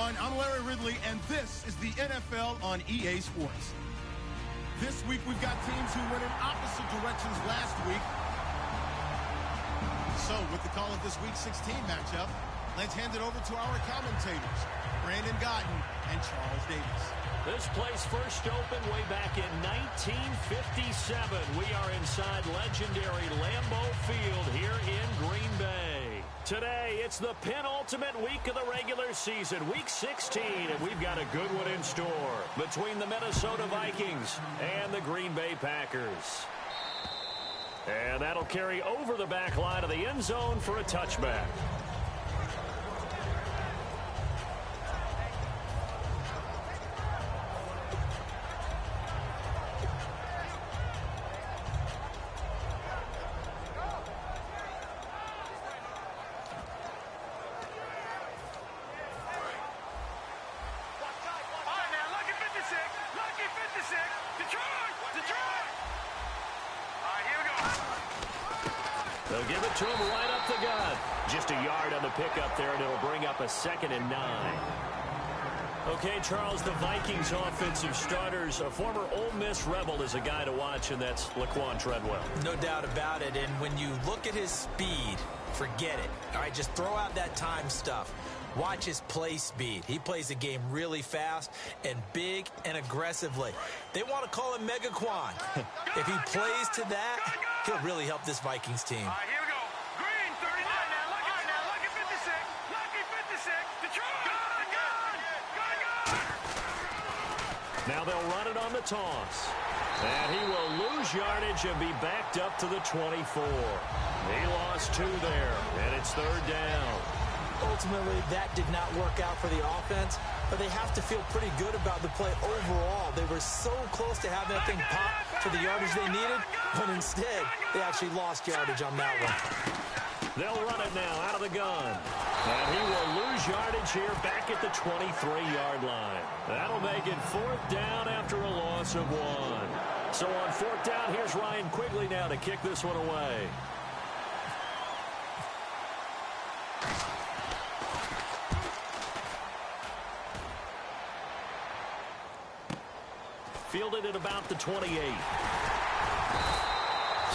everyone. I'm Larry Ridley, and this is the NFL on EA Sports. This week, we've got teams who went in opposite directions last week. So, with the call of this Week 16 matchup, let's hand it over to our commentators, Brandon Gotten and Charles Davis. This place first opened way back in 1957. We are inside legendary Lambeau Field here in Green Bay. Today, it's the penultimate week of the regular season, Week 16, and we've got a good one in store between the Minnesota Vikings and the Green Bay Packers. And that'll carry over the back line of the end zone for a touchback. They'll give it to him right up the gut. Just a yard on the pickup there, and it'll bring up a 2nd and 9. Okay, Charles, the Vikings offensive starters, a former Ole Miss Rebel is a guy to watch, and that's Laquan Treadwell. No doubt about it, and when you look at his speed, forget it. All right, just throw out that time stuff. Watch his play speed. He plays the game really fast and big and aggressively. They want to call him Megaquan. If he plays to that, he'll really help this Vikings team. All right, here we go. Green, 39. Lucky 56. Lucky 56. Detroit. Gone. Now they'll run it on the toss. And he will lose yardage and be backed up to the 24. He lost 2 there, and it's 3rd down. Ultimately, that did not work out for the offense, but they have to feel pretty good about the play overall. They were so close to having that thing pop for the yardage they needed, but instead, they actually lost yardage on that one. They'll run it now out of the gun. And he will lose yardage here back at the 23-yard line. That'll make it 4th down after a loss of 1. So on 4th down, here's Ryan Quigley now to kick this one away. Fielded at about the 28.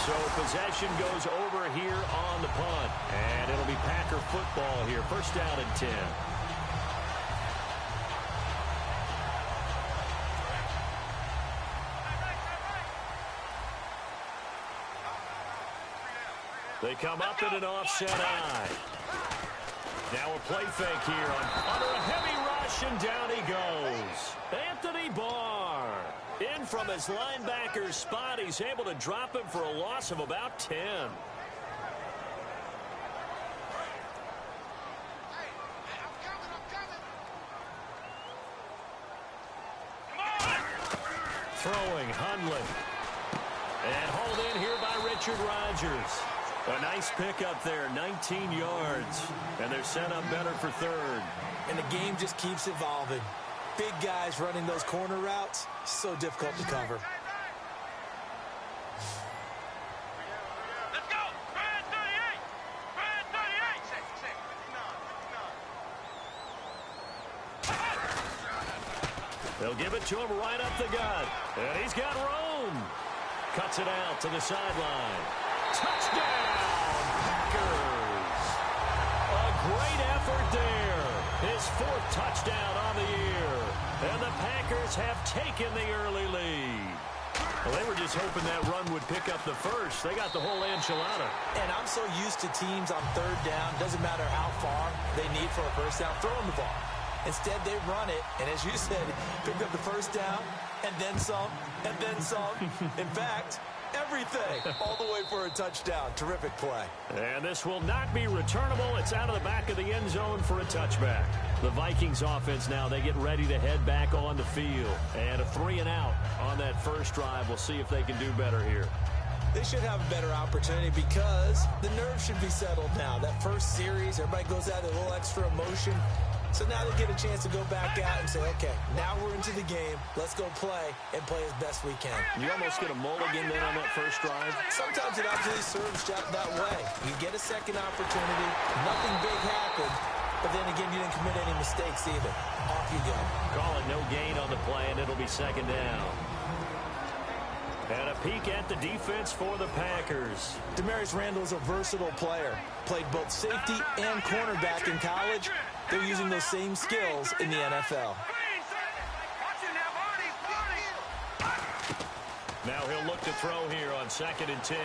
So possession goes over here on the punt. And it'll be Packer football here. 1st down and 10. They come up in an offset eye. Now a play fake here under a heavy rush, and down he goes. Anthony Barr. In from his linebacker's spot, he's able to drop him for a loss of about 10. Throwing Hundley. And hauled in here by Richard Rodgers. A nice pickup there, 19 yards. And they're set up better for 3rd. And the game just keeps evolving. Big guys running those corner routes, so difficult to cover. Let's go. Brand 38. Brand 38. They'll give it to him right up the gut. And he's got room. Cuts it out to the sideline. Touchdown, Packers. A great effort there. His 4th touchdown on the year. And the Packers have taken the early lead. Well, they were just hoping that run would pick up the first. They got the whole enchilada. And I'm so used to teams on 3rd down. Doesn't matter how far they need for a 1st down, throwing the ball. Instead, they run it, and as you said, picked up the 1st down, and then some, and then some. In fact, everything, all the way for a touchdown. Terrific play. And this will not be returnable. It's out of the back of the end zone for a touchback. The Vikings offense now, they get ready to head back on the field. And a 3-and-out on that first drive. We'll see if they can do better here. They should have a better opportunity because the nerves should be settled now. That first series, everybody goes out with a little extra emotion. So now they get a chance to go back out and say, okay, now we're into the game. Let's go play and play as best we can. You almost get a mulligan then on that first drive. Sometimes it absolutely serves that way. You get a second opportunity. Nothing big happened. but then again, you didn't commit any mistakes either. Off you go. Call it no gain on the play, and it'll be second down. And a peek at the defense for the Packers. Demarius Randall is a versatile player. Played both safety and cornerback in college. They're using those same skills in the NFL. Now he'll look to throw here on 2nd and 10.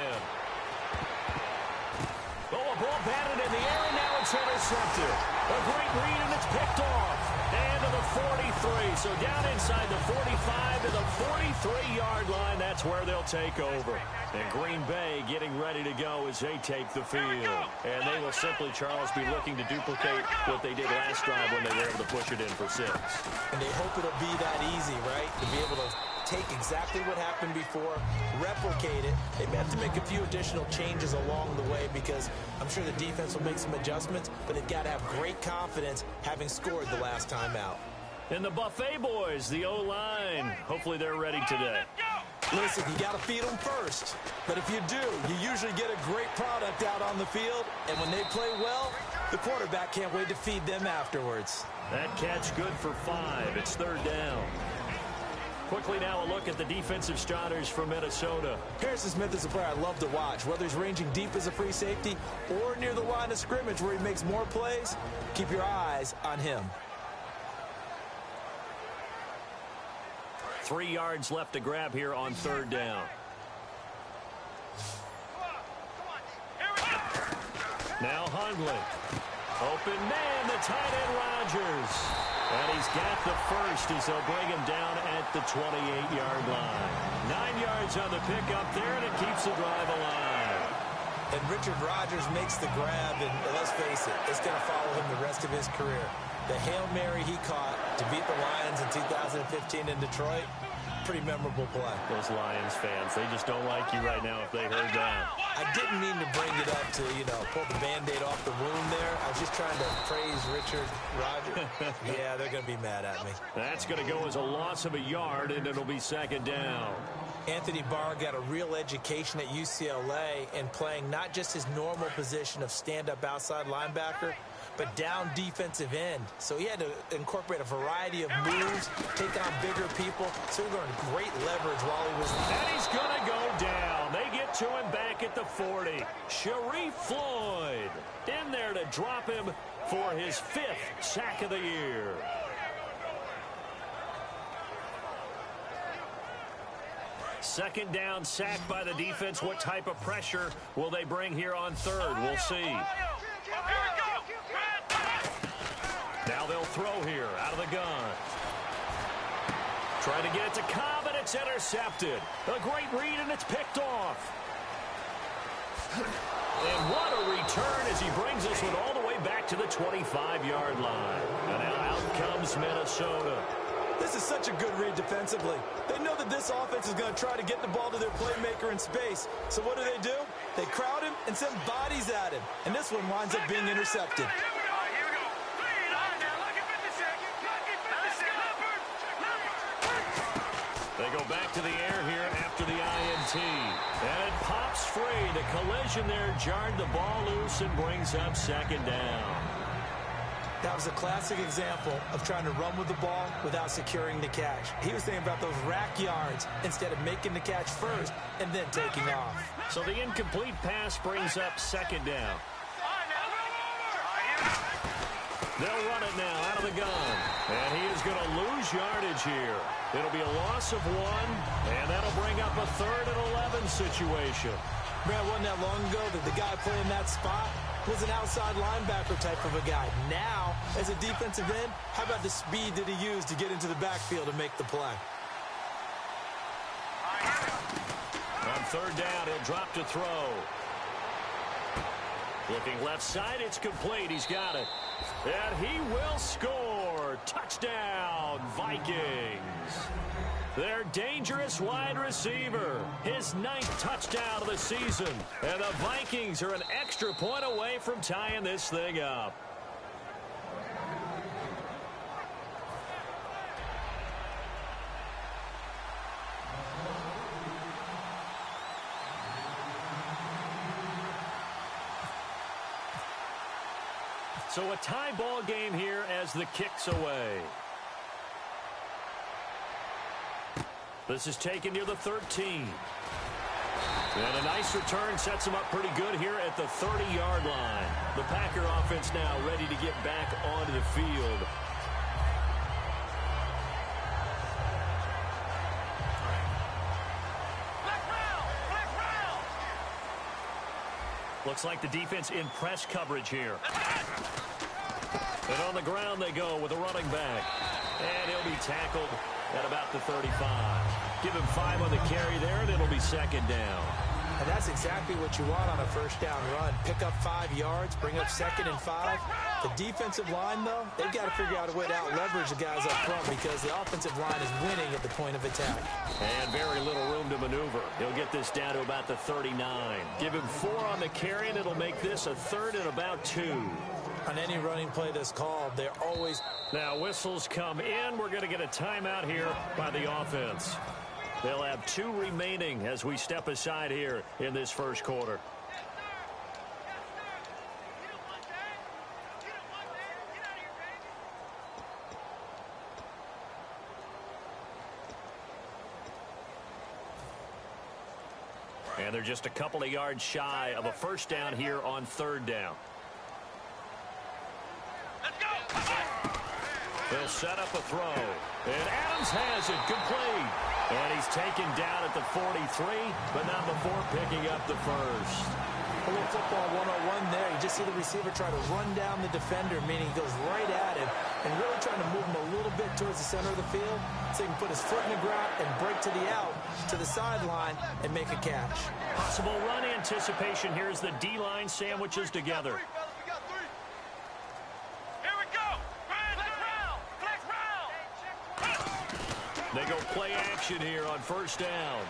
Oh, a ball batted in the air, and now it's intercepted. A great read, and it's picked off. And to the 43. So down inside the 45 to the 43-yard line. That's where they'll take over. And Green Bay getting ready to go as they take the field. And they will simply, Charles, be looking to duplicate what they did last drive when they were able to push it in for 6. And they hope it'll be that easy, right? To be able to take exactly what happened before, replicate it. They may have to make a few additional changes along the way because I'm sure the defense will make some adjustments, but they've got to have great confidence having scored the last time out. And the Buffet boys, the O-line, hopefully they're ready today. Listen, you got to feed them first. But if you do, you usually get a great product out on the field, and when they play well, the quarterback can't wait to feed them afterwards. That catch good for 5. It's 3rd down. Quickly now a look at the defensive starters for Minnesota. Harrison Smith is a player I love to watch. Whether he's ranging deep as a free safety or near the line of scrimmage where he makes more plays, keep your eyes on him. 3 yards left to grab here on 3rd down. Now Hundley. Open man, the tight end Rodgers. And he's got the first as they'll bring him down at the 28-yard line. 9 yards on the pickup there, and it keeps the drive alive. And Richard Rodgers makes the grab, and let's face it, it's going to follow him the rest of his career. The Hail Mary he caught to beat the Lions in 2015 in Detroit, pretty memorable play. Those Lions fans, they just don't like you right now if they heard that. I didn't mean to bring it up to, pull the Band-Aid off the wound there. I was just trying to praise Richard Rodgers. Yeah, they're going to be mad at me. That's going to go as a loss of a yard, and it'll be 2nd down. Anthony Barr got a real education at UCLA and playing not just his normal position of stand-up outside linebacker, but down defensive end. So he had to incorporate a variety of moves, take on bigger people. So he learned great leverage while he was there. And he's going to go down. They get to him back at the 40. Sharif Floyd in there to drop him for his 5th sack of the year. Second down, sack by the defense. What type of pressure will they bring here on 3rd? We'll see. Now they'll throw here out of the gun. Trying to get it to Cobb, and it's intercepted. A great read, and it's picked off. And what a return as he brings this one all the way back to the 25-yard line. And now out comes Minnesota. This is such a good read defensively. They know that this offense is going to try to get the ball to their playmaker in space. So what do? They crowd him and send bodies at him. And this one winds up being intercepted. They go back to the air here after the INT. And it pops free. The collision there jarred the ball loose and brings up 2nd down. That was a classic example of trying to run with the ball without securing the catch. He was thinking about those rack yards instead of making the catch first and then taking off. So the incomplete pass brings up 2nd down. They'll run it now out of the gun. And he is going to lose yardage here. It'll be a loss of 1, and that'll bring up a 3rd and 11 situation. Man, wasn't that long ago that the guy playing that spot was an outside linebacker type of a guy. Now, as a defensive end, how about the speed that he used to get into the backfield and make the play? On 3rd down, he'll drop to throw. Looking left side, it's complete. He's got it. And he will score. Touchdown, Vikings. Their dangerous wide receiver. His 9th touchdown of the season. And the Vikings are an extra point away from tying this thing up. So a tie ball game here as the kick's away. This is taken near the 13. And a nice return sets them up pretty good here at the 30-yard line. The Packer offense now ready to get back onto the field. Looks like the defense in press coverage here. And on the ground they go with a running back. And he'll be tackled at about the 35. Give him 5 on the carry there, and it'll be second down. And that's exactly what you want on a first down run. Pick up 5 yards, bring up 2nd and 5. The defensive line, though, they've got to figure out a way to out-leverage the guys up front because the offensive line is winning at the point of attack. And very little room to maneuver. He'll get this down to about the 39. Give him 4 on the carry, and it'll make this a 3rd and about 2. On any running play that's called, they're always... Now whistles come in. We're going to get a timeout here by the offense. They'll have 2 remaining as we step aside here in this first quarter. And they're just a couple of yards shy of a first down here on 3rd down. They'll set up a throw. And Adams has it complete. And he's taken down at the 43, but not before picking up the first. A little football 101 there. You just see the receiver try to run down the defender, meaning he goes right at him and really trying to move him a little bit towards the center of the field so he can put his foot in the ground and break to the out, to the sideline, and make a catch. Possible run anticipation here as the D-line sandwiches together. They go play action here on first down.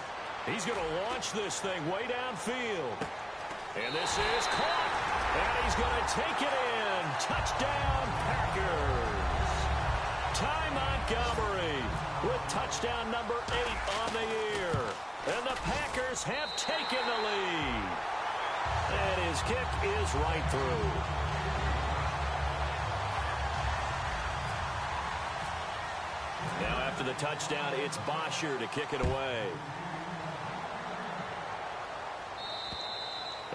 He's going to launch this thing way downfield. And this is caught. And he's going to take it in. Touchdown, Packers. Ty Montgomery with touchdown number 8 on the year. And the Packers have taken the lead. And his kick is right through. Now after the touchdown, it's Bosher to kick it away.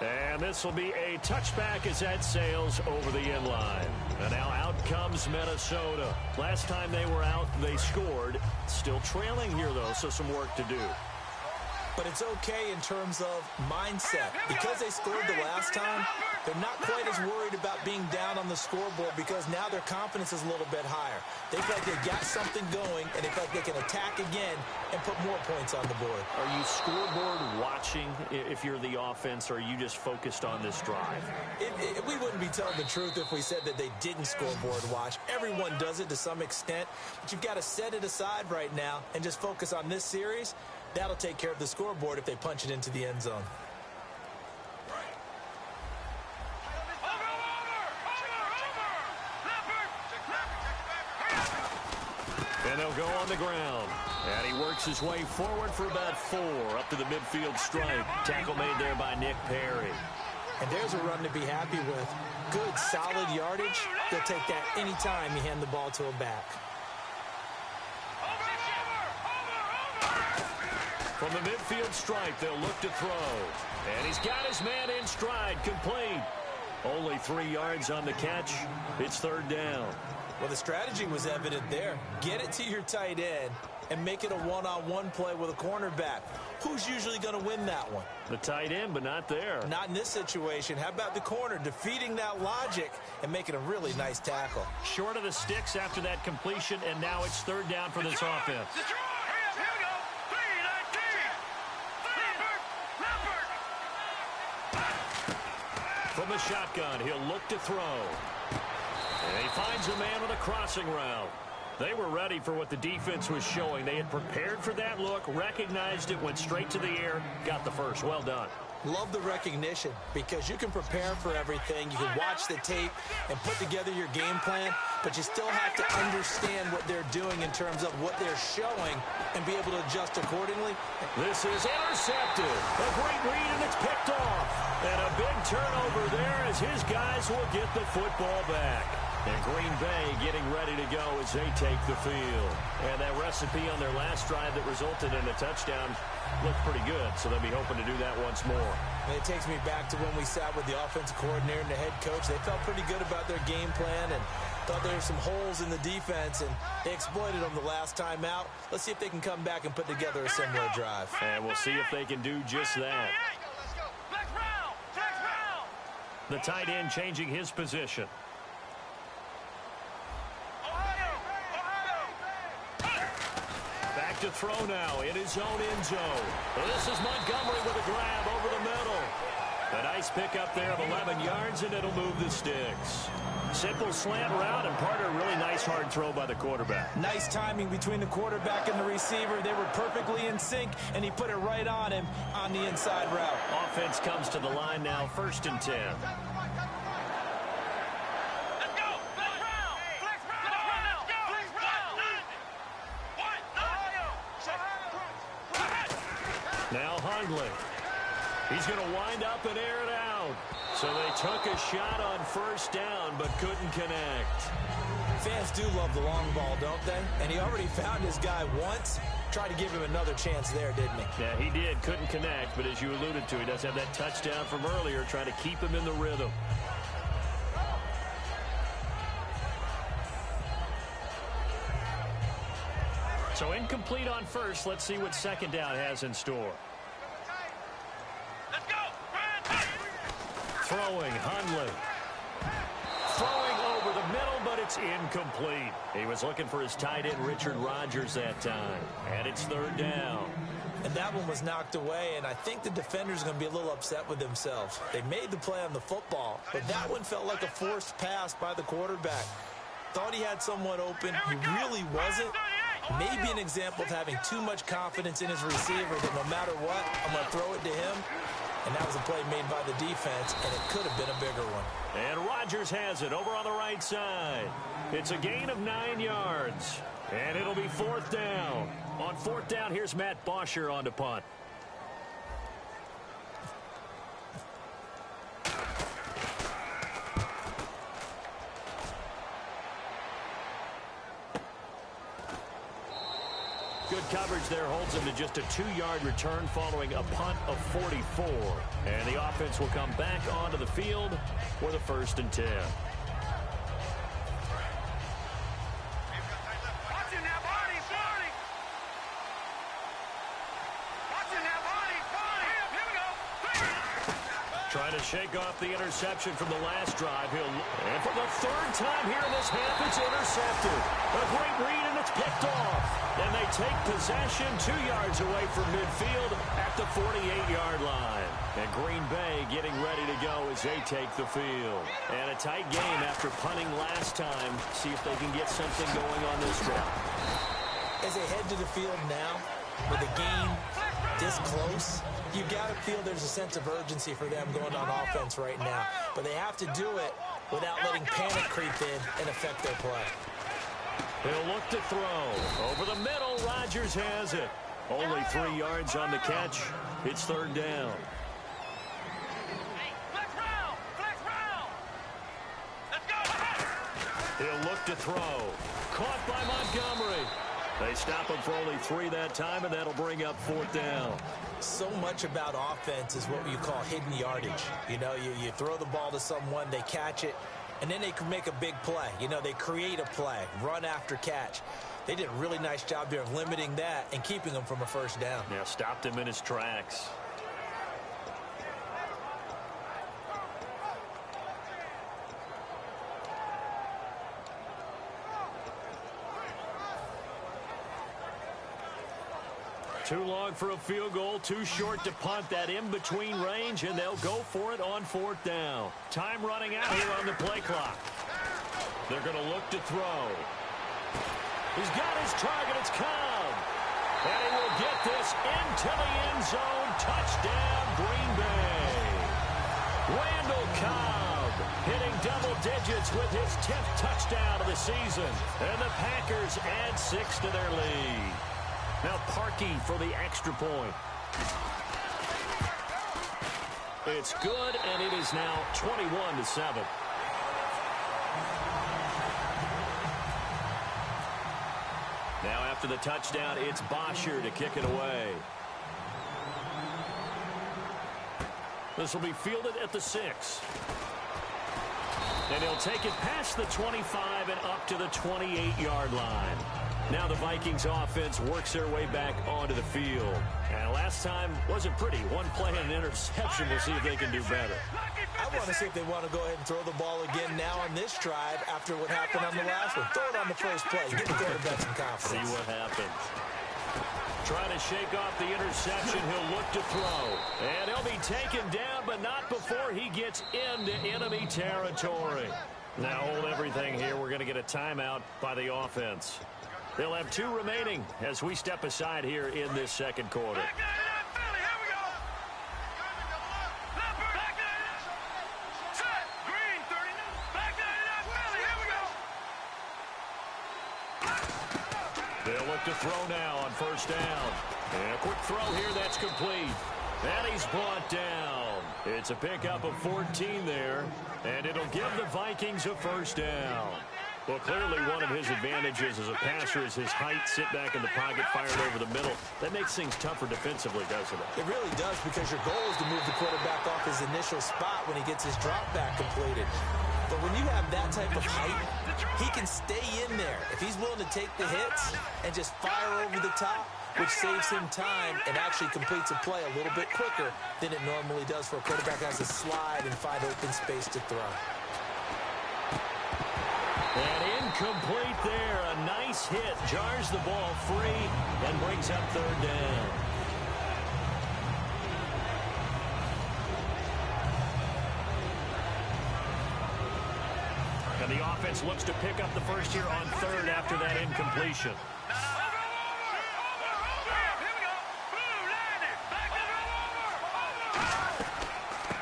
And this will be a touchback as that sails over the end line. And now out comes Minnesota. Last time they were out, they scored. Still trailing here, though, so some work to do. But it's okay in terms of mindset. Because they scored the last time, they're not quite as worried about being down on the scoreboard because now their confidence is a little bit higher. They feel like they've got something going, and they feel like they can attack again and put more points on the board. Are you scoreboard watching if you're the offense, or are you just focused on this drive? We wouldn't be telling the truth if we said that they didn't scoreboard watch. Everyone does it to some extent, but you've got to set it aside right now and just focus on this series. That'll take care of the scoreboard if they punch it into the end zone. And they'll go on the ground. And he works his way forward for about 4 up to the midfield stripe. Tackle made there by Nick Perry. And there's a run to be happy with. Good, solid yardage. They'll take that anytime you hand the ball to a back. From the midfield stripe, they'll look to throw. And he's got his man in stride, complete. Only 3 yards on the catch. It's 3rd down. Well, the strategy was evident there. Get it to your tight end and make it a one-on-one play with a cornerback. Who's usually going to win that one? The tight end, but not there. Not in this situation. How about the corner defeating that logic and making a really nice tackle? Short of the sticks after that completion, and now it's 3rd down for this offense. From the shotgun, he'll look to throw. And he finds a man with a crossing route. They were ready for what the defense was showing. They had prepared for that look, recognized it, went straight to the air, got the first. Well done. Love the recognition because you can prepare for everything. You can watch the tape and put together your game plan, but you still have to understand what they're doing in terms of what they're showing and be able to adjust accordingly. This is intercepted. A great read, and it's picked off. And a big turnover there as his guys will get the football back. And Green Bay getting ready to go as they take the field. And that recipe on their last drive that resulted in a touchdown looked pretty good, so they'll be hoping to do that once more. And it takes me back to when we sat with the offensive coordinator and the head coach. They felt pretty good about their game plan and thought there were some holes in the defense, and they exploited them the last time out. Let's see if they can come back and put together a similar drive. And we'll see if they can do just that. The tight end changing his position. Back to throw now in his own end zone. This is Montgomery with a grab over the middle. A nice pickup there of 11 yards, and it'll move the sticks. Simple slant route, and part of a really nice hard throw by the quarterback. Nice timing between the quarterback and the receiver. They were perfectly in sync, and he put it right on him on the inside route. Offense comes to the line now, 1st and 10. Now Hundley. He's going to wind up and air it out. So they took a shot on 1st down, but couldn't connect. Fans do love the long ball, don't they? And he already found his guy once. Tried to give him another chance there, didn't he? Yeah, he did. Couldn't connect, but as you alluded to, he does have that touchdown from earlier, trying to keep him in the rhythm. So incomplete on 1st. Let's see what 2nd down has in store. Let's go. Throwing, Hundley. Throwing over the middle, but it's incomplete. He was looking for his tight end, Richard Rodgers, that time. And it's 3rd down. And that one was knocked away, and I think the defenders are going to be a little upset with themselves. They made the play on the football, but that one felt like a forced pass by the quarterback. Thought he had someone open. He really wasn't. Maybe an example of having too much confidence in his receiver that no matter what, I'm going to throw it to him. And that was a play made by the defense, and it could have been a bigger one. And Rodgers has it over on the right side. It's a gain of 9 yards. And it'll be 4th down. On 4th down, here's Matt Bosher on to punt. Good coverage there holds him to just a 2-yard return following a punt of 44. And the offense will come back onto the field for the 1st and 10. Trying to shake off the interception from the last drive. And for the 3rd time here in this half, it's intercepted. A great read, and it's picked off. And they take possession 2 yards away from midfield at the 48-yard line. And Green Bay getting ready to go as they take the field. And a tight game after punting last time. See if they can get something going on this drive. As they head to the field now, with the game this close, you got to feel there's a sense of urgency for them going on offense right now. But they have to do it without letting panic creep in and affect their play. He'll look to throw. Over the middle, Rodgers has it. Only 3 yards on the catch. It's 3rd down. He'll look to throw. Caught by Montgomery. They stop him for only 3 that time, and that'll bring up 4th down. So much about offense is what you call hidden yardage. You know, you throw the ball to someone, they catch it, and then they can make a big play. You know, they create a play, run after catch. They did a really nice job there of limiting that and keeping him from a 1st down. Yeah, stopped him in his tracks. Too long for a field goal, too short to punt. That in-between range, and they'll go for it on 4th down. Time running out here on the play clock. They're going to look to throw. He's got his target. It's Cobb. And he will get this into the end zone. Touchdown, Green Bay. Randall Cobb hitting double digits with his 10th touchdown of the season. And the Packers add 6 to their lead. Now Parkey for the extra point. It's good, and it is now 21-7. Now after the touchdown, it's Bosher to kick it away. This will be fielded at the 6. And he'll take it past the 25 and up to the 28-yard line. Now the Vikings offense works their way back onto the field. And last time wasn't pretty. One play and an interception. We'll see if they can do better. I want to see if they want to go ahead and throw the ball again now on this drive after what happened on the last one. Throw it on the first play. Get the quarterback some confidence. See what happens. Trying to shake off the interception. He'll look to throw. And he'll be taken down, but not before he gets into enemy territory. Now hold everything here. We're going to get a timeout by the offense. They'll have 2 remaining as we step aside here in this second quarter. They'll look to throw now on first down. And a quick throw here that's complete. And he's brought down. It's a pickup of 14 there. And it'll give the Vikings a first down. Well, clearly one of his advantages as a passer is his height, sit back in the pocket, fired over the middle. That makes things tougher defensively, doesn't it? It really does, because your goal is to move the quarterback off his initial spot when he gets his drop back completed. But when you have that type of height, he can stay in there. If he's willing to take the hits and just fire over the top, which saves him time and actually completes a play a little bit quicker than it normally does for a quarterback that has to slide and find open space to throw. And incomplete there. A nice hit. Jars the ball free and brings up third down. And the offense looks to pick up the first here on third after that incompletion.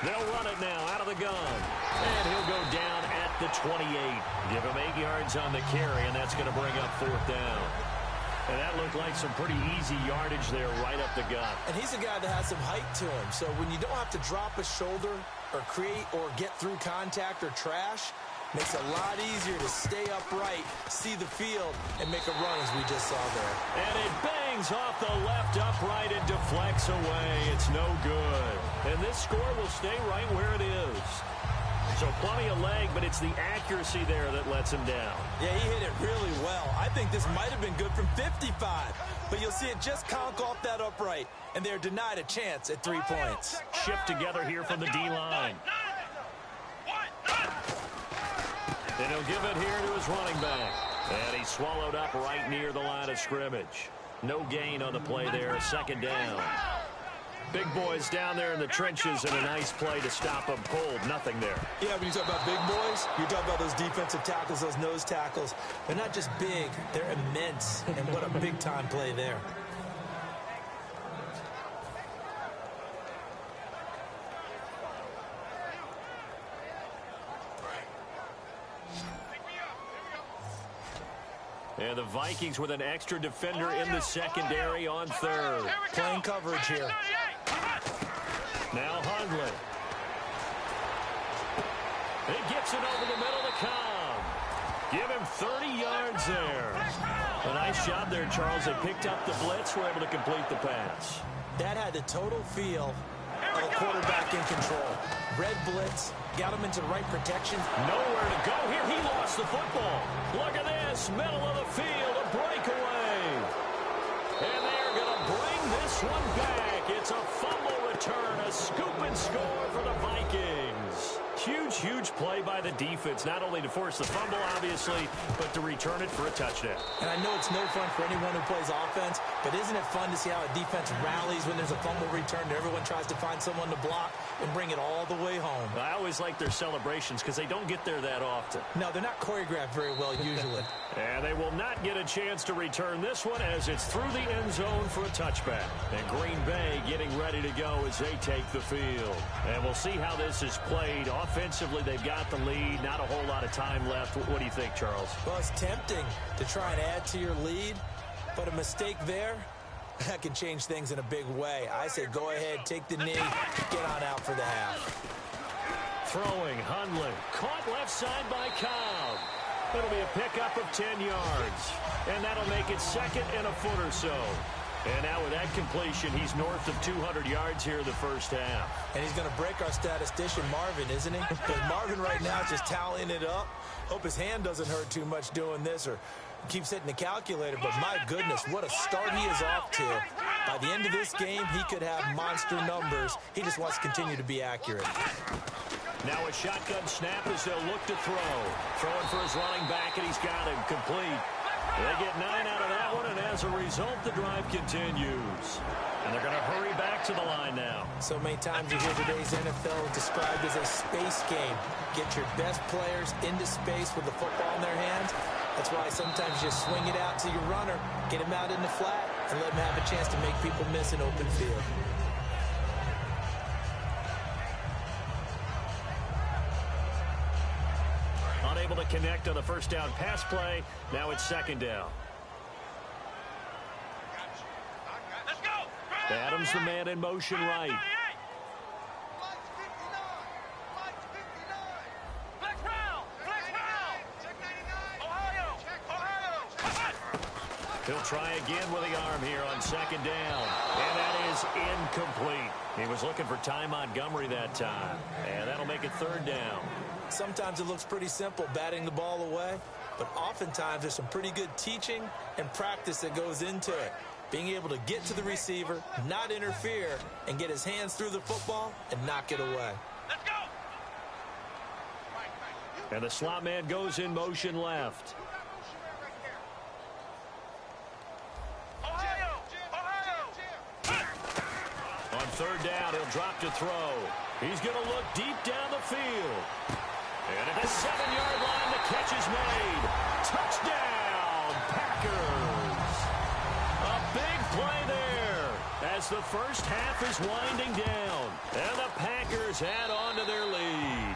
They'll run it now out of the gun. And he'll go down at the 28. Give him 8 yards on the carry, and that's going to bring up fourth down. And that looked like some pretty easy yardage there right up the gut. And he's a guy that has some height to him. So when you don't have to drop a shoulder or create or get through contact or trash, makes it a lot easier to stay upright, see the field, and make a run as we just saw there. And it bangs off the left upright and deflects away. It's no good. And this score will stay right where it is. So plenty of leg, but it's the accuracy there that lets him down. Yeah, he hit it really well. I think this might have been good from 55. But you'll see it just conk off that upright, and they're denied a chance at 3 points. Shift together here from the D-line. And he'll give it here to his running back. And he's swallowed up right near the line of scrimmage. No gain on the play there. Second down. Big boys down there in the trenches, and a nice play to stop them cold. Nothing there. Yeah, when you talk about big boys, you're talking about those defensive tackles, those nose tackles. They're not just big, they're immense. And what a big-time play there. And the Vikings with an extra defender in the secondary on third. Playing coverage here. Now Hundley. It gets it over the middle to Cobb. Give him 30 yards there. A nice job there, Charles. They picked up the blitz, were able to complete the pass. That had the total feel of a quarterback in control. Red blitz, got him into the right protection. Nowhere to go here. He lost the football. Look at this. Middle of the field, a breakaway. And they're going to bring this one back. It's a fumble return, a scoop and score for the Vikings. Huge, huge play by the defense, not only to force the fumble, obviously, but to return it for a touchdown. And I know it's no fun for anyone who plays offense, but isn't it fun to see how a defense rallies when there's a fumble return and everyone tries to find someone to block and bring it all the way home? I always like their celebrations because they don't get there that often. No, they're not choreographed very well usually. And they will not get a chance to return this one as it's through the end zone for a touchback. And Green Bay getting ready to go as they take the field. And we'll see how this is played. Offensively, they've got the lead. Not a whole lot of time left. What do you think, Charles? Well, it's tempting to try and add to your lead, but a mistake there That can change things in a big way. I say go ahead, take the knee, get on out for the half. Throwing, Hundley. Caught left side by Cobb. It'll be a pickup of 10 yards. And that'll make it second and a foot or so. And now with that completion, he's north of 200 yards here in the first half. And he's going to break our statistician, Marvin, isn't he? Because Marvin right now just tallying it up. Hope his hand doesn't hurt too much doing this or keeps hitting the calculator. But my goodness, what a start he is off to. By the end of this game, he could have monster numbers. He just wants to continue to be accurate. Now a shotgun snap as they'll look to throw. Throwing for his running back, and he's got him complete. They get 9 out of that one, and as a result, the drive continues. And they're going to hurry back to the line now. So many times you hear today's NFL described as a space game. Get your best players into space with the football in their hands. That's why sometimes you just swing it out to your runner, get him out in the flat, and let him have a chance to make people miss an open field. Unable to connect on the first down pass play. Now it's second down. Let's go. Adams the man in motion right. Flex round. Ohio. He'll try again with the arm here on second down. And that is incomplete. He was looking for Ty Montgomery that time. And that'll make it third down. Sometimes it looks pretty simple, batting the ball away, but oftentimes there's some pretty good teaching and practice that goes into it. Being able to get to the receiver, not interfere, and get his hands through the football and knock it away. Let's go. And the slot man goes in motion left. Ohio. On third down, he'll drop to throw. He's going to look deep down the field. And at the 7-yard line, the catch is made. Touchdown, Packers. A big play there as the first half is winding down. And the Packers add on to their lead.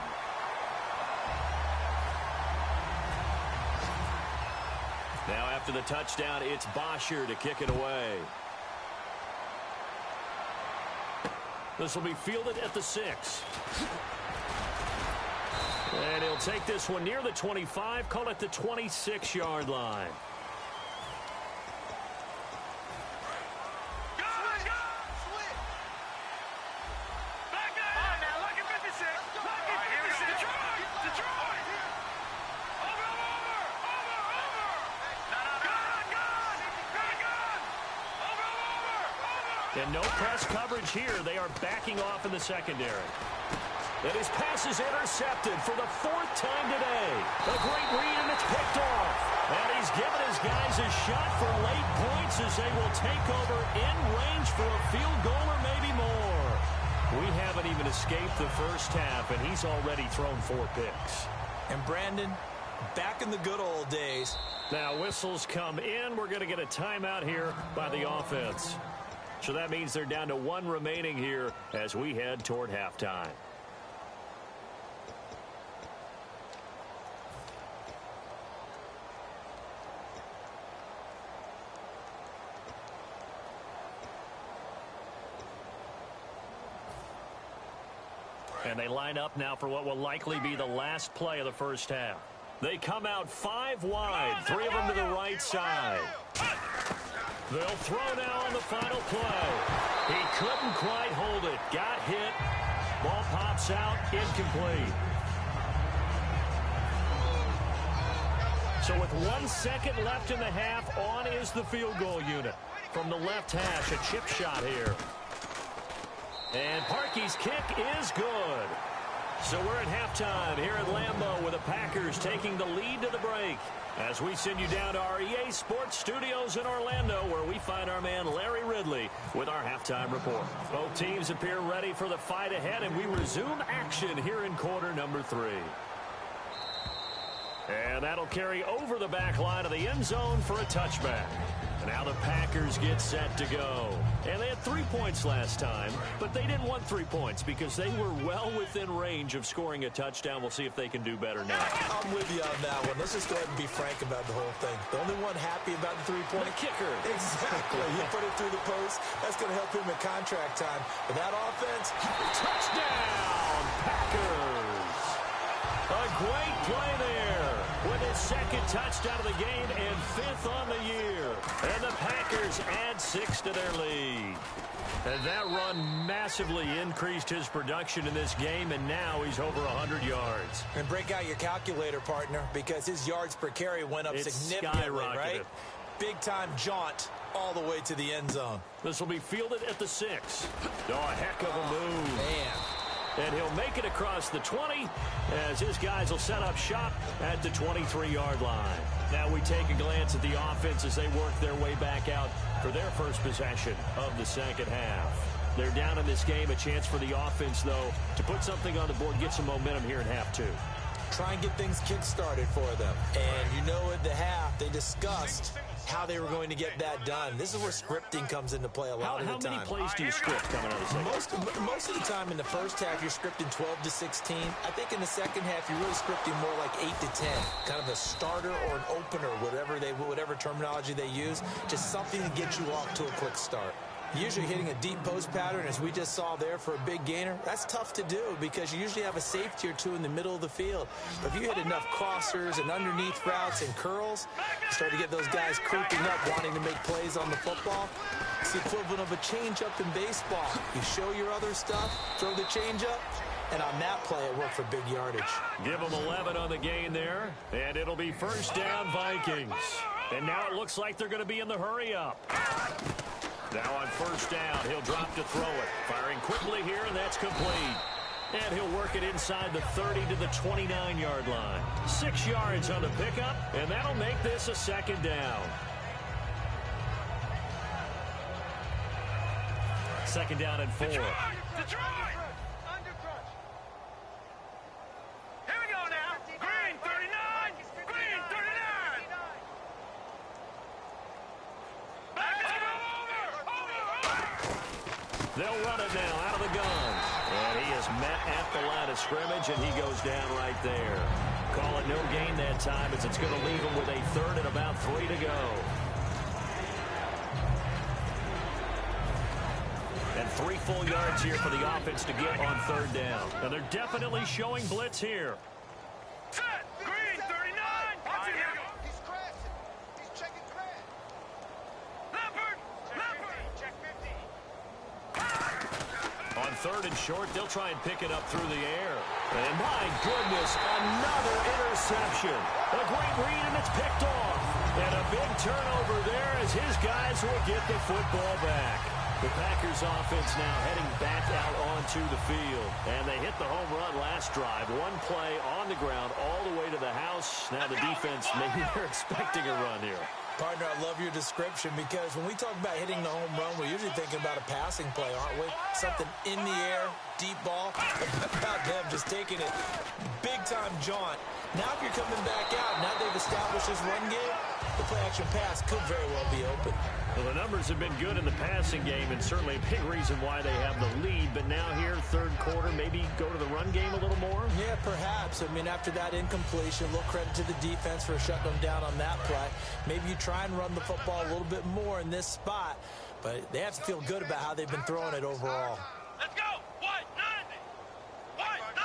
Now after the touchdown, it's Bosher to kick it away. This will be fielded at the 6. And he'll take this one near the 25, call it the 26-yard line. And no press coverage here. They are backing off in the secondary. And his pass is intercepted for the 4th time today. A great read, and it's picked off. And he's given his guys a shot for late points as they will take over in range for a field goal or maybe more. We haven't even escaped the first half, and he's already thrown 4 picks. And Brandon, back in the good old days. Now whistles come in. We're going to get a timeout here by the offense. So that means they're down to 1 remaining here as we head toward halftime. And they line up now for what will likely be the last play of the first half. They come out 5 wide, 3 of them to the right side. They'll throw now on the final play. He couldn't quite hold it. Got hit. Ball pops out. Incomplete. So with 1 second left in the half, on is the field goal unit. From the left hash, a chip shot here. And Parkey's kick is good. So we're at halftime here at Lambeau with the Packers taking the lead to the break. As we send you down to our EA Sports Studios in Orlando, where we find our man Larry Ridley with our halftime report. Both teams appear ready for the fight ahead, and we resume action here in quarter number 3. And that'll carry over the back line of the end zone for a touchback. Now the Packers get set to go. And they had 3 points last time, but they didn't want 3 points because they were well within range of scoring a touchdown. We'll see if they can do better now. I'm with you on that one. Let's just go ahead and be frank about the whole thing. The only one happy about the 3-point kicker. Exactly. He put it through the post. That's going to help him in contract time. But that offense, touchdown, Packers. A great play there with his second touchdown of the game and 5th on the year. And the Packers add 6 to their lead. And that run massively increased his production in this game, and now he's over 100 yards. And break out your calculator, partner, because his yards per carry went up significantly, right? Big-time jaunt all the way to the end zone. This will be fielded at the 6. Oh, a heck of a move. Man. And he'll make it across the 20 as his guys will set up shop at the 23-yard line. Now we take a glance at the offense as they work their way back out for their first possession of the second half. They're down in this game. A chance for the offense, though, to put something on the board, get some momentum here in half 2. Try and get things kick-started for them. And you know at the half, they discussed how they were going to get that done. This is where scripting comes into play a lot of the time. How many plays do you script coming out of the second? Most of the time in the first half, you're scripting 12 to 16. I think in the second half, you're really scripting more like 8 to 10. Kind of a starter or an opener, whatever terminology they use. Just something to get you off to a quick start. Usually hitting a deep post pattern, as we just saw there for a big gainer, that's tough to do because you usually have a safety or two in the middle of the field. But if you hit enough crossers and underneath routes and curls, you start to get those guys creeping up, wanting to make plays on the football. It's the equivalent of a changeup in baseball. You show your other stuff, throw the changeup, and on that play, it worked for big yardage. Give them 11 on the gain there, and it'll be first down Vikings. And now it looks like they're going to be in the hurry-up. Now on first down, he'll drop to throw it. Firing quickly here, and that's complete. And he'll work it inside the 30 to the 29-yard line. 6 yards on the pickup, and that'll make this a second down. Second down and 4. Detroit! Here we go now. Green 39. Green 39. Back over. They'll run it now out of the gun. And he is met at the line of scrimmage, and he goes down right there. Call it no gain that time as it's going to leave him with a third and about 3 to go. And 3 full yards here for the offense to get on third down. And they're definitely showing blitz here. Set. Green 39. Watch it here. He's crashing. He's checking crash. Leopard. Leopard. Check 50. On third and short, they'll try and pick it up through the air. And my goodness, another interception. A great read, and it's picked off. And a big turnover there as his guys will get the football back. The Packers offense now heading back out onto the field. And they hit the home run last drive. 1 play on the ground all the way to the house. Now the defense, maybe they're expecting a run here. Partner, I love your description because when we talk about hitting the home run, we're usually thinking about a passing play, aren't we? Something in the air, deep ball. About them just taking it big-time jaunt. Now if you're coming back out, now they've established this run game, the play-action pass could very well be open. Well, the numbers have been good in the passing game and certainly a big reason why they have the lead. But now here, third quarter, maybe go to the run game a little more? Yeah, perhaps. I mean, after that incompletion, a little credit to the defense for shutting them down on that play. Maybe you try and run the football a little bit more in this spot. But they have to feel good about how they've been throwing it overall. Let's go. White 90. White 90.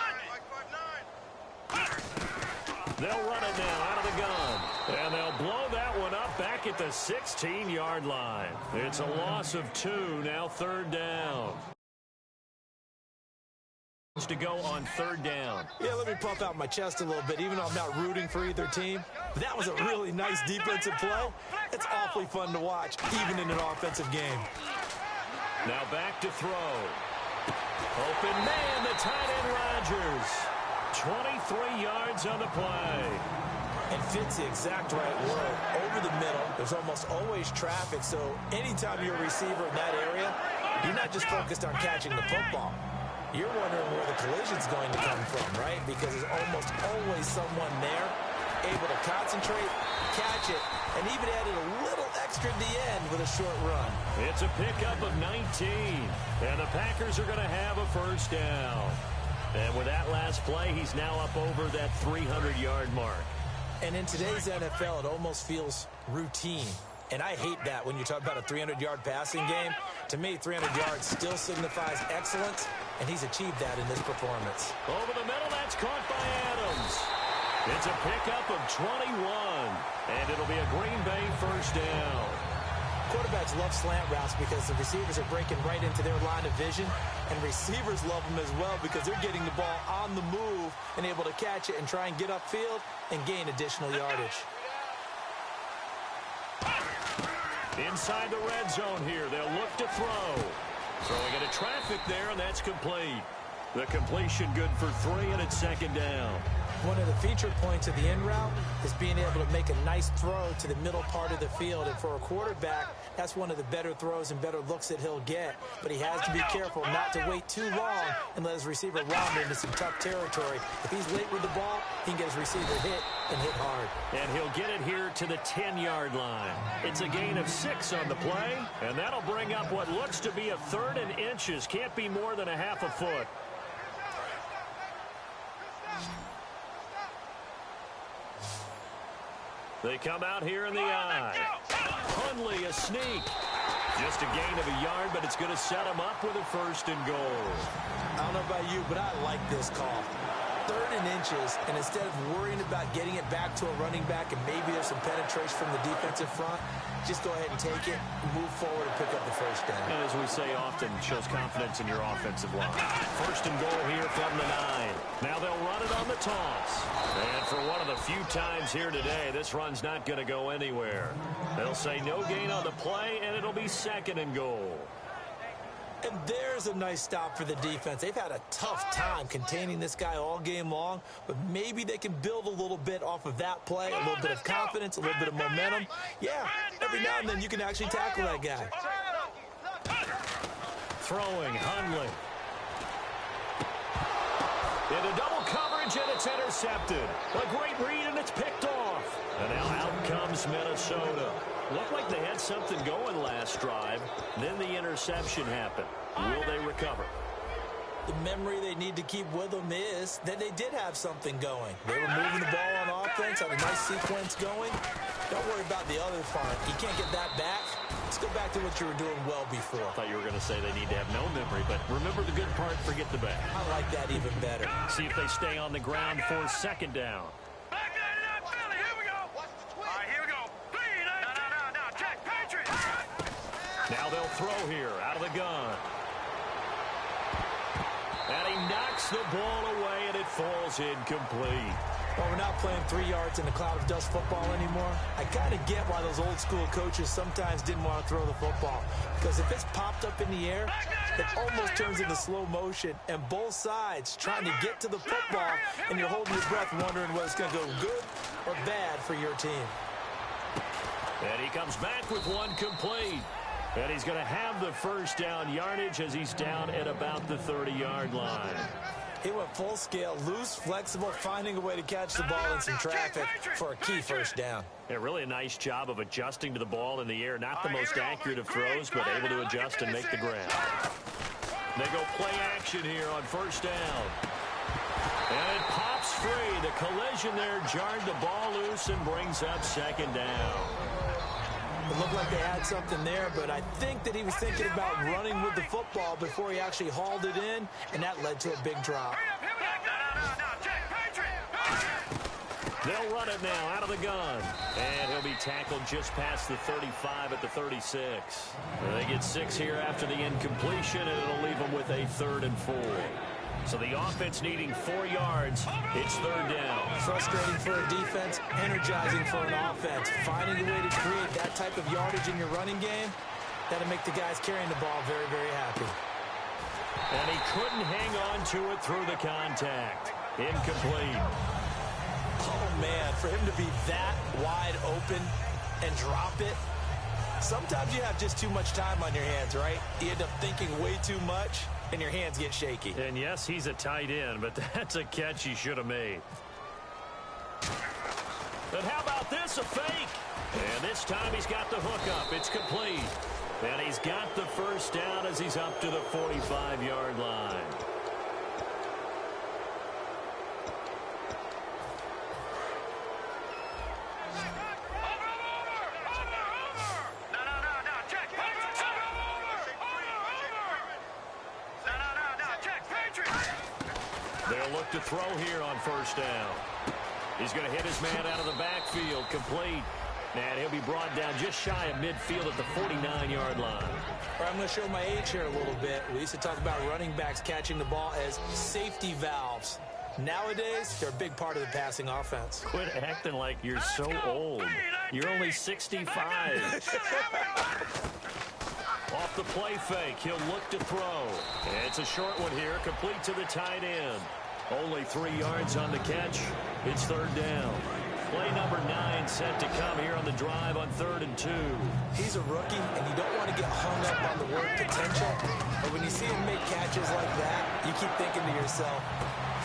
They'll run it now out of the gun. And they'll blow that one up back at the 16-yard line. It's a loss of 2, now third down. To go on third down. Yeah, let me puff out my chest a little bit, even though I'm not rooting for either team. But that was a really nice defensive play. It's awfully fun to watch, even in an offensive game. Now back to throw. Open man, the tight end Rodgers. 23 yards on the play. And fits the exact right word. Over the middle, there's almost always traffic, so anytime you're a receiver in that area, you're not just focused on catching the football. You're wondering where the collision's going to come from, right? Because there's almost always someone there able to concentrate, catch it, and even added a little extra at the end with a short run. It's a pickup of 19, and the Packers are going to have a first down. And with that last play, he's now up over that 300-yard mark. And in today's NFL, it almost feels routine. And I hate that when you talk about a 300-yard passing game. To me, 300 yards still signifies excellence, and he's achieved that in this performance. Over the middle, that's caught by Adams. It's a pickup of 21, and it'll be a Green Bay first down. Quarterbacks love slant routes because the receivers are breaking right into their line of vision, and receivers love them as well because they're getting the ball on the move and able to catch it and try and get upfield and gain additional yardage. Inside the red zone here, they'll look to throw. Throwing into traffic there, and that's complete. The completion good for 3, and it's second down. One of the feature points of the in route is being able to make a nice throw to the middle part of the field. And for a quarterback, that's one of the better throws and better looks that he'll get. But he has to be careful not to wait too long and let his receiver wander into some tough territory. If he's late with the ball, he can get his receiver hit and hit hard. And he'll get it here to the 10-yard line. It's a gain of 6 on the play, and that'll bring up what looks to be a 3rd and inches. Can't be more than a half a foot. They come out here in the eye. Hundley, a sneak. Just a gain of a yard, but it's going to set him up with a 1st and goal. I don't know about you, but I like this call. 3rd and inches, and instead of worrying about getting it back to a running back and maybe there's some penetration from the defensive front, just go ahead and take it, move forward, and pick up the first down. And as we say often, shows confidence in your offensive line. 1st and goal here from the 9. Now they'll run it on the toss. And for one of the few times here today, this run's not going to go anywhere. They'll say no gain on the play, and it'll be 2nd and goal. And there's a nice stop for the defense. They've had a tough time containing this guy all game long, but maybe they can build a little bit off of that play, a little bit of confidence, a little bit of momentum. Yeah, every now and then you can actually tackle that guy. Throwing, Hundley. Into double coverage, and it's intercepted. A great read, and it's picked off. And now out comes Minnesota. Looked like they had something going last drive. Then the interception happened. Will they recover? The memory they need to keep with them is that they did have something going. They were moving the ball on offense, had a nice sequence going. Don't worry about the other part. You can't get that back. Let's go back to what you were doing well before. I thought you were going to say they need to have no memory, but remember the good part, forget the bad. I like that even better. See if they stay on the ground for 2nd down. Now they'll throw here out of the gun. And he knocks the ball away, and it falls incomplete. Well, we're not playing 3 yards in a cloud of dust football anymore. I kind of get why those old school coaches sometimes didn't want to throw the football. Because if it's popped up in the air, it almost turns into slow motion. And both sides trying to get to the football, and you're holding your breath wondering whether it's going to go good or bad for your team. And he comes back with one complete. And he's going to have the first down yardage as he's down at about the 30-yard line. He went full scale, loose, flexible, finding a way to catch the ball in some traffic for a key first down. Yeah, really a nice job of adjusting to the ball in the air. Not the most accurate of throws, but able to adjust and make the grab. They go play action here on 1st down. And it pops free. The collision there jarred the ball loose and brings up 2nd down. It looked like they had something there, but I think that he was thinking about running with the football before he actually hauled it in, and that led to a big drop. They'll run it now out of the gun. And he'll be tackled just past the 35 at the 36. They get 6 here after the incompletion, and it'll leave them with a 3rd and 4. So the offense needing 4 yards. It's 3rd down. Frustrating for a defense, energizing for an offense. Finding a way to create that type of yardage in your running game, that'll make the guys carrying the ball very, very happy. And he couldn't hang on to it through the contact. Incomplete. Oh, man, for him to be that wide open and drop it, sometimes you have just too much time on your hands, right? You end up thinking way too much, and your hands get shaky. And yes, he's a tight end, but that's a catch he should have made. And how about this, a fake? And this time he's got the hookup. It's complete. And he's got the first down as he's up to the 45-yard line. They'll look to throw here on first down. He's going to hit his man out of the backfield, complete. And he'll be brought down just shy of midfield at the 49-yard line. I'm going to show my age here a little bit. We used to talk about running backs catching the ball as safety valves. Nowadays, they're a big part of the passing offense. Quit acting like you're so old. You're only 65. Off the play fake, he'll look to throw. And it's a short one here, complete to the tight end. Only 3 yards on the catch. It's third down. Play number 9 set to come here on the drive on 3rd and 2. He's a rookie, and you don't want to get hung up on the word potential. But when you see him make catches like that, you keep thinking to yourself,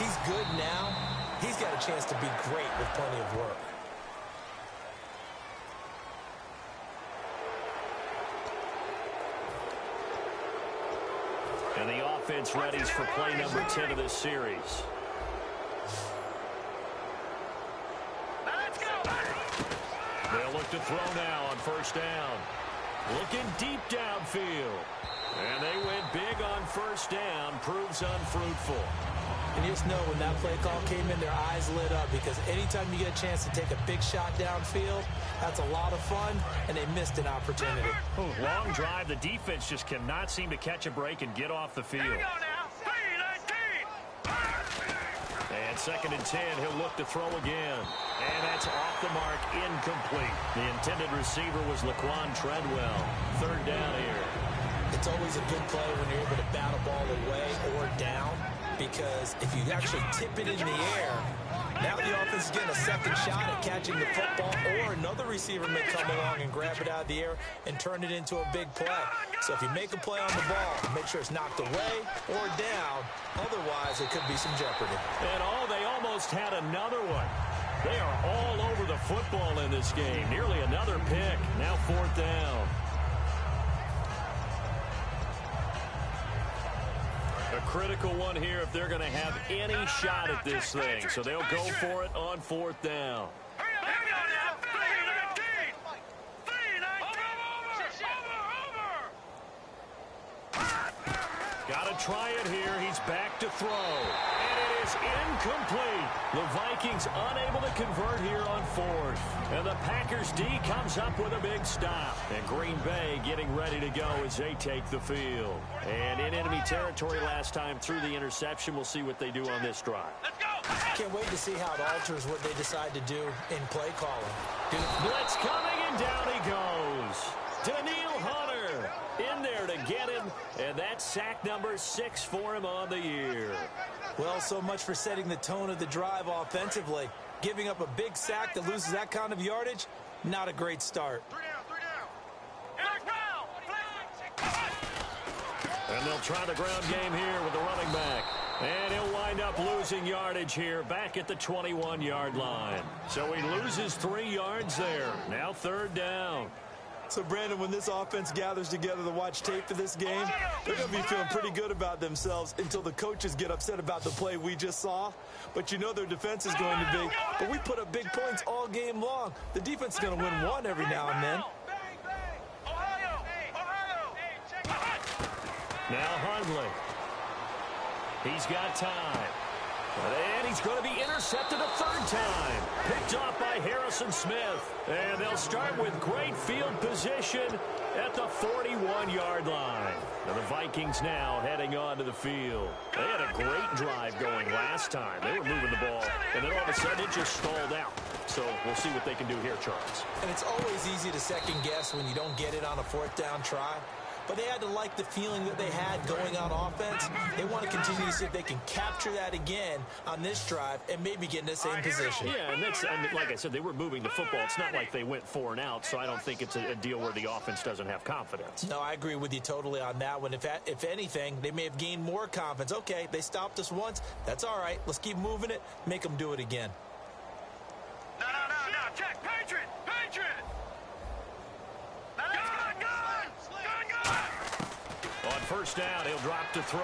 he's good now. He's got a chance to be great with plenty of work. And the offense readies for play number 10 of this series. They'll look to throw now on first down. Looking deep downfield. And they went big on first down. Proves unfruitful. And you just know when that play call came in, their eyes lit up, because anytime you get a chance to take a big shot downfield, that's a lot of fun, and they missed an opportunity. Oh, long drive. The defense just cannot seem to catch a break and get off the field. And 2nd and 10, he'll look to throw again. And that's off the mark, incomplete. The intended receiver was Laquan Treadwell. 3rd down here. It's always a good play when you're able to bat a ball away or down, because if you actually tip it in the air, now the offense is getting a second shot at catching the football, or another receiver may come along and grab it out of the air and turn it into a big play. So if you make a play on the ball, make sure it's knocked away or down. Otherwise, it could be some jeopardy. And they almost had another one. They are all over the football in this game. Nearly another pick. Now 4th down. A critical one here if they're going to have any shot at this thing. So they'll go for it on 4th down. Got to try it here. He's back to throw. And it is incomplete. The Vikings unable to convert here on 4th. And the Packers D comes up with a big stop. And Green Bay getting ready to go as they take the field. And in enemy territory last time through the interception. We'll see what they do on this drive. Let's go. Can't wait to see how it alters what they decide to do in play calling. Blitz coming, and down he goes. Daniil Hunter in there to get him, and that's sack number 6 for him on the year. Well, so much for setting the tone of the drive offensively. Giving up a big sack that loses that kind of yardage, not a great start. 3 down. And they'll try the ground game here with the running back. And he'll wind up losing yardage here back at the 21-yard line. So he loses 3 yards there. Now 3rd down. So, Brandon, when this offense gathers together to watch tape for this game, they're going to be feeling pretty good about themselves until the coaches get upset about the play we just saw. But you know their defense is going to be. But we put up big points all game long. The defense is going to win one every now and then. Now Hundley. He's got time. And he's going to be intercepted a 3rd time. Picked off by Harrison Smith. And they'll start with great field position at the 41-yard line. And the Vikings now heading onto the field. They had a great drive going last time. They were moving the ball, and then all of a sudden it just stalled out. So we'll see what they can do here, Charles. And it's always easy to second guess when you don't get it on a 4th down try. But they had to like the feeling that they had going on offense. They want to continue to see if they can capture that again on this drive and maybe get in the same position. Yeah, and that's, like I said, they were moving the football. It's not like they went 4 and out, so I don't think it's a deal where the offense doesn't have confidence. No, I agree with you totally on that one. If anything, they may have gained more confidence. Okay, they stopped us once. That's all right. Let's keep moving it. Make them do it again. No. first down. He'll drop to throw.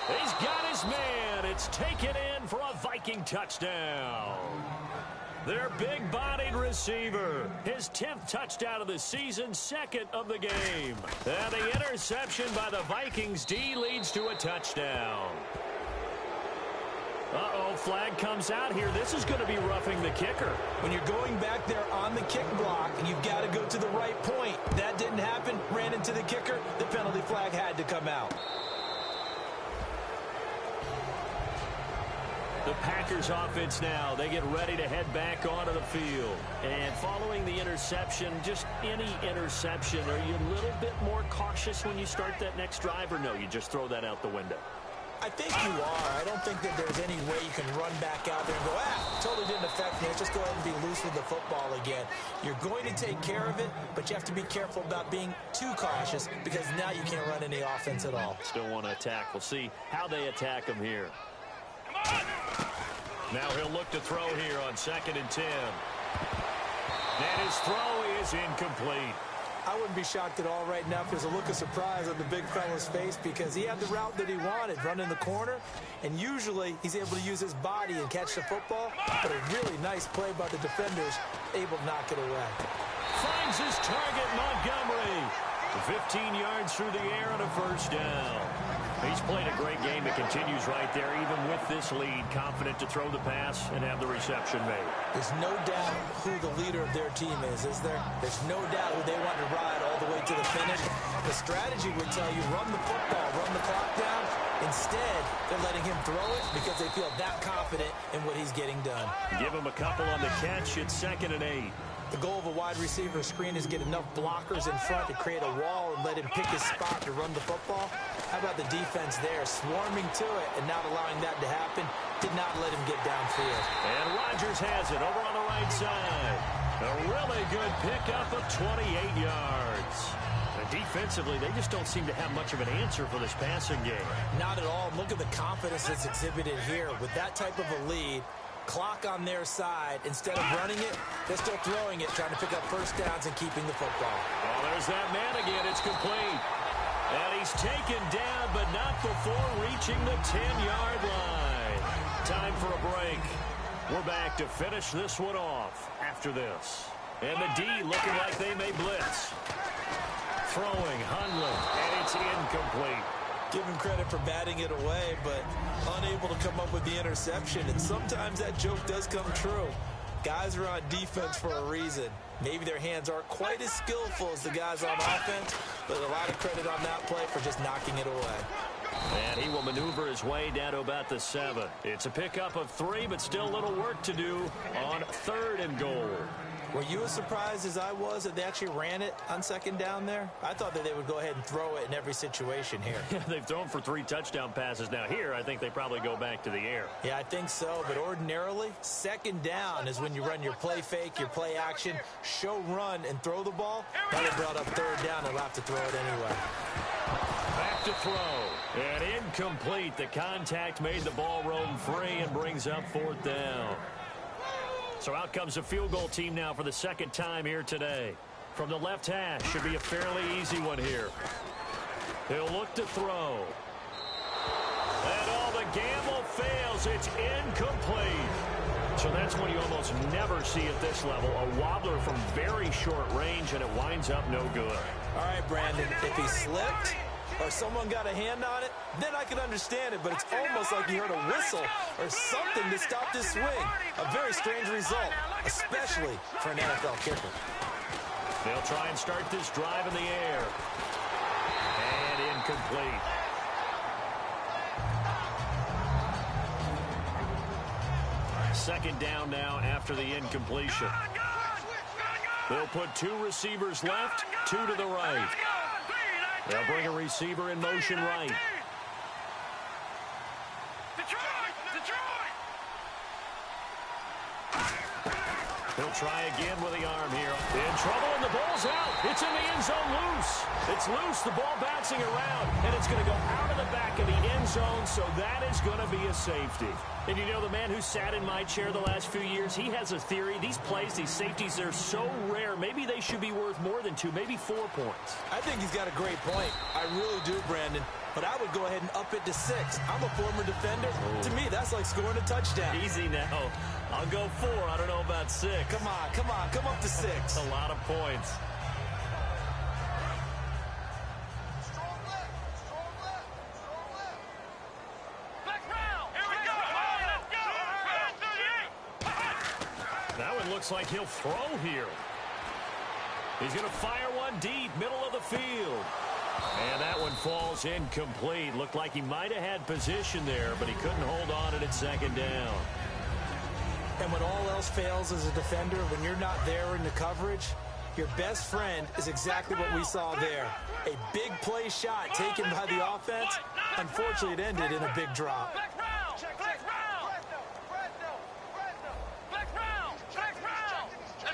He's got his man. It's taken in for a Viking touchdown. Their big-bodied receiver. His 10th touchdown of the season, second of the game. And the interception by the Vikings D leads to a touchdown. Uh-oh, flag comes out here. This is going to be roughing the kicker. When you're going back there on the kick block, you've got to go to the right point. That didn't happen. Ran into the kicker. The penalty flag had to come out. The Packers offense now, they get ready to head back onto the field. And following the interception, just any interception, are you a little bit more cautious when you start that next drive, or no, you just throw that out the window? I think you are. I don't think that there's any way you can run back out there and go, totally didn't affect me. Let's just go ahead and be loose with the football again. You're going to take care of it, but you have to be careful about being too cautious because now you can't run any offense at all. Still want to attack. We'll see how they attack him here. Now he'll look to throw here on 2nd and 10. And his throw is incomplete. I wouldn't be shocked at all right now if there's a look of surprise on the big fella's face because he had the route that he wanted, run in the corner, and usually he's able to use his body and catch the football, but a really nice play by the defenders, able to knock it away. Finds his target, Montgomery. 15 yards through the air and a first down. He's played a great game. It continues right there, even with this lead, confident to throw the pass and have the reception made. There's no doubt who the leader of their team is there? There's no doubt who they want to ride all the way to the finish. The strategy would tell you run the football, run the clock down. Instead, they're letting him throw it because they feel that confident in what he's getting done. Give him a couple on the catch. It's 2nd and 8. The goal of a wide receiver screen is get enough blockers in front to create a wall and let him pick his spot to run the football. How about the defense there, swarming to it and not allowing that to happen? Did not let him get downfield. And Rodgers has it over on the right side. A really good pickup of 28 yards. And defensively, they just don't seem to have much of an answer for this passing game. Not at all. Look at the confidence that's exhibited here. With that type of a lead, clock on their side, instead of running it, they're still throwing it, trying to pick up first downs and keeping the football. Oh, there's that man again. It's complete. And he's taken down, but not before reaching the 10-yard line. Time for a break. We're back to finish this one off after this. And the D looking like they may blitz. Throwing, Hundley, and it's incomplete. Give him credit for batting it away, but unable to come up with the interception. And sometimes that joke does come true. Guys are on defense for a reason. Maybe their hands aren't quite as skillful as the guys on offense, but a lot of credit on that play for just knocking it away. And he will maneuver his way down to about the 7. It's a pickup of 3, but still a little work to do on 3rd and goal. Were you as surprised as I was that they actually ran it on 2nd down there? I thought that they would go ahead and throw it in every situation here. They've thrown for 3 touchdown passes. Now here, I think they probably go back to the air. Yeah, I think so. But ordinarily, 2nd down is when you run your play fake, your play action, show run, and throw the ball. Now they brought up 3rd down. They'll have to throw it anyway. Back to throw. And incomplete. The contact made the ball roam free and brings up 4th down. So out comes a field goal team now for the 2nd time here today. From the left hash, should be a fairly easy one here. He'll look to throw. And all the gamble fails. It's incomplete. So that's one you almost never see at this level. A wobbler from very short range, and it winds up no good. All right, Brandon, if he slipped or someone got a hand on it, then I could understand it, but it's almost like you heard a whistle or something to stop this swing. A very strange result, especially for an NFL kicker. They'll try and start this drive in the air. And incomplete. Second down now after the incompletion. They'll put 2 receivers left, 2 to the right. They'll bring a receiver in motion right. He'll try again with the arm here. In trouble, and the ball's out. It's in the end zone loose. It's loose, the ball bouncing around, and it's going to go out of the back of the end zone, so that is going to be a safety. And you know, the man who sat in my chair the last few years, he has a theory. These plays, these safeties, they're so rare. Maybe they should be worth more than 2, maybe 4 points. I think he's got a great point. I really do, Brandon. But I would go ahead and up it to 6. I'm a former defender. To me, that's like scoring a touchdown. Easy now. I'll go 4. I don't know about 6. Come on. Come up to 6. A lot of points. Strong left. Let's round. Here we go. Let's go. Round 38. That one looks like he'll throw here. He's going to fire one deep, middle of the field. And that one falls incomplete. Looked like he might have had position there, but he couldn't hold on at second down. And when all else fails as a defender, when you're not there in the coverage, your best friend is exactly what we saw there. A big play shot taken by the offense. Unfortunately, it ended in a big drop. Let's round. Let's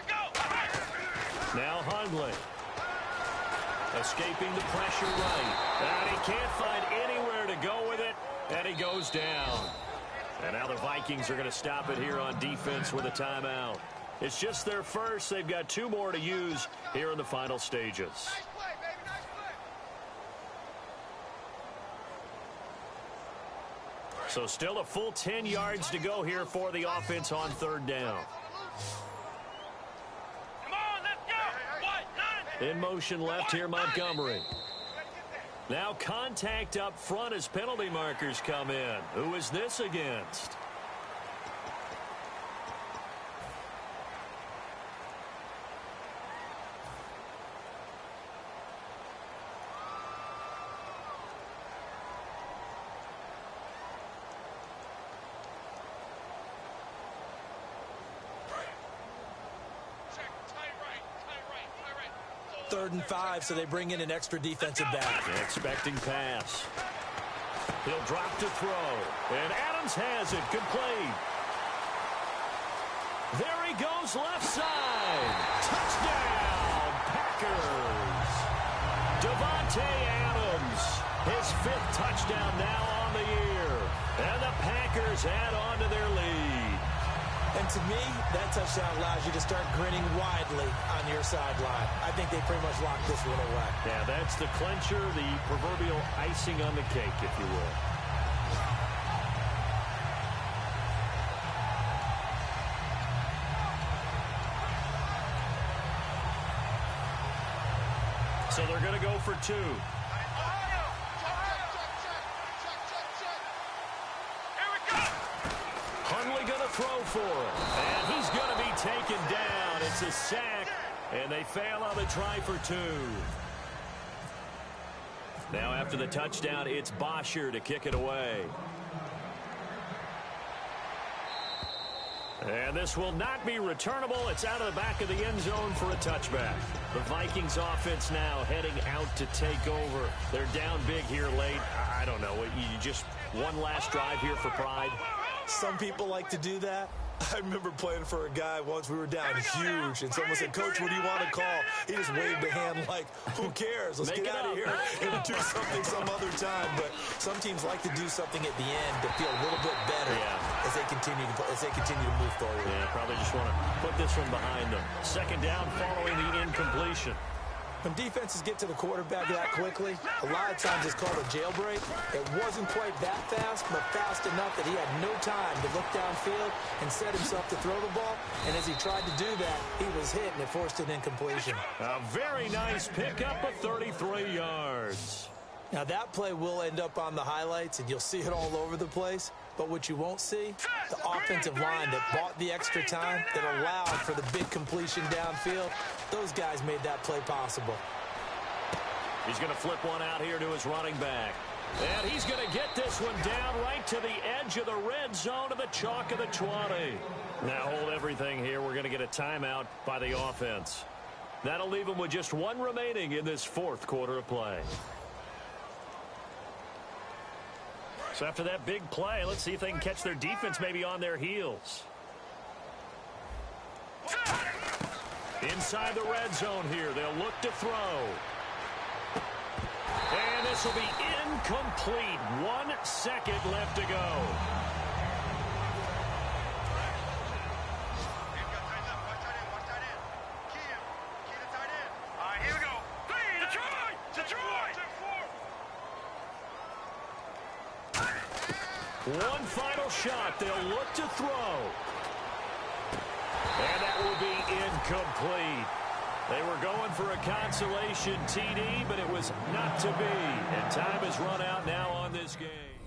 go. Now Hundley. Escaping the pressure right. And he can't find anywhere to go with it. And he goes down. And now the Vikings are going to stop it here on defense with a timeout. It's just their first. They've got 2 more to use here in the final stages. Nice play, baby. Nice play. So still a full 10 yards to go here for the offense on 3rd down. Come on, let's go. 1, 9. In motion left here, Montgomery. Now contact up front as penalty markers come in. Who is this against? Third and 5, so they bring in an extra defensive back. Expecting pass. He'll drop to throw. And Adams has it complete. There he goes left side. Touchdown, Packers. Devontae Adams. His 5th touchdown now on the year. And the Packers add on to their lead. And to me, that touchdown allows you to start grinning widely on your sideline. I think they pretty much locked this one away. Yeah, that's the clincher, the proverbial icing on the cake, if you will. So they're going to go for 2. Hundley going to throw for it. And he's going to be taken down. It's a sack. And they fail on the try for 2. Now after the touchdown, it's Bosher to kick it away. And this will not be returnable. It's out of the back of the end zone for a touchback. The Vikings offense now heading out to take over. They're down big here late. I don't know. You just one last drive here for pride. Some people like to do that. I remember playing for a guy once. We were down huge, and someone said, "Coach, what do you want to call?" He just waved a hand like, "Who cares? Let's get out of here and do something some other time." But some teams like to do something at the end to feel a little bit better as they continue to move forward. Yeah, probably just want to put this one behind them. 2nd down following the incompletion. When defenses get to the quarterback that quickly, a lot of times it's called a jailbreak. It wasn't quite that fast, but fast enough that he had no time to look downfield and set himself to throw the ball. And as he tried to do that, he was hit, and it forced an incompletion. A very nice pickup of 33 yards. Now, that play will end up on the highlights, and you'll see it all over the place. But what you won't see, the offensive line that bought the extra time, that allowed for the big completion downfield, those guys made that play possible. He's going to flip one out here to his running back. And he's going to get this one down right to the edge of the red zone of the chalk of the 20. Now hold everything here. We're going to get a timeout by the offense. That'll leave them with just 1 remaining in this 4th quarter of play. So after that big play, let's see if they can catch their defense maybe on their heels. Inside the red zone here, they'll look to throw. And this will be incomplete. 1 second left to go. All right, here we go. Detroit! Detroit! One final shot. They'll look to throw. And that will be incomplete. They were going for a consolation TD, but it was not to be. And time has run out now on this game.